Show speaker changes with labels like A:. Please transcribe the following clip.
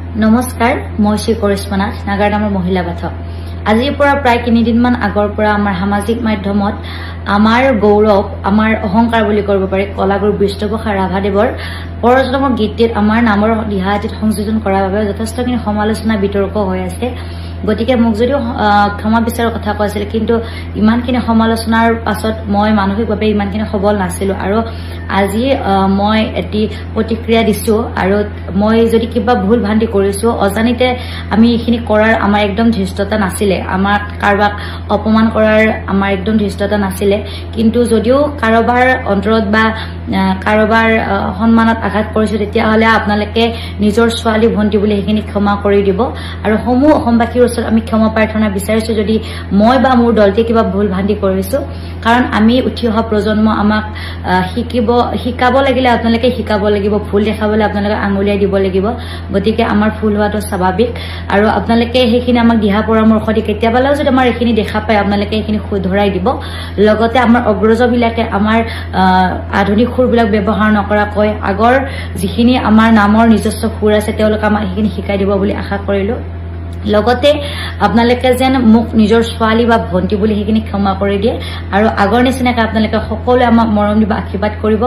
A: নমস্কাৰ মই শ্ৰী কৰিশ্মা নাগাৰ নামৰ মহিলা পাঠক আজিৰ পৰা প্ৰায় 3 দিনমান আগৰ পৰা আমাৰ সামাজিক মাধ্যমত আমাৰ গৌৰৱ আমাৰ অহংকাৰ বুলি কৰিব পাৰি কলাগুৰু বিষ্ণুপ্ৰসাদ ৰাভাদেৱৰ পৰজন্মৰ গীতটিত আমাৰ নামৰ দিহাটিত সংযোজন কৰাৰ বাবে যথেষ্টখিনি সমালোচনা বিতৰ্ক হৈ আছে গতিকে মোক যদিও ক্ষমা বিচাৰৰ কথা কৈছিল কিন্তু ইমানখিনি সমালোচনাৰ পাছত মই মানসিকভাৱে ইমানখিনি সবল নাছিলো আৰু আজি মই এটি প্ৰতিক্ৰিয়া দিছো আৰু মই যদি কিবা ভুল ভ্ৰান্তি কৰিছো অজানিতে আমি এইখিনি কৰাৰ আমাৰ একদম ধৃষ্টতা নাছিলে আমাৰ কাৰবাক অপমান কৰাৰ আমাৰ একদম ধৃষ্টতা নাছিলে কিন্তু যদিও কাৰোবাৰ অন্তৰত বা কাৰোবাৰ সন্মানত আঘাত কৰিছো তেতিয়াহলে আপোনালোকে নিজৰ ছোৱালী ভন্টি বুলি সেইখিনি ক্ষমা কৰি দিব আৰু সমূহ অসমবাসীৰ ওচৰত আমি ক্ষমা প্ৰাৰ্থনা বিচাৰিছো যদি মই বা মোৰ দলতে কিবা ভুল ভ্ৰান্তি কৰিছো কাৰণ আমি উঠি অহা প্ৰজন্ম আমাক শিকাব লাগিলে আপোনালোকে শিকাব লাগিব ভুল দেখাবলৈ আপোনালোকে আঙুলিয়াই দিব লাগিব গতিকে আমাৰ ভুল হোৱাটো স্বাভাৱিক আৰু আপোনালোকে সেইখিনি আমাক দিহা পৰামৰ্শ দি কেতিয়াবালেও যদি আমাৰ এইখিনি দেখা পায় আপোনালোকে এইখিনি শুধৰাই দিব লগতে আমাৰ অগ্ৰজবিলাকে আমাৰ আধুনিক সুৰবিলাক ব্যৱহাৰ নকৰাকৈ আগৰ যিখিনি আমাৰ নামৰ নিজস্ব সুৰ আছে তেওঁলোকে আমাক সেইখিনি শিকাই দিব বুলি আশা কৰিলো লগতে আপোনালোকে যেন মোক নিজৰ ছোৱালী বা ভন্টি বুলি সেইখিনি ক্ষমা কৰি দিয়ে আৰু আগৰ নিচিনাকৈ আপোনালোকে সকলোৱে আমাক মৰম দিব আশীৰ্বাদ কৰিব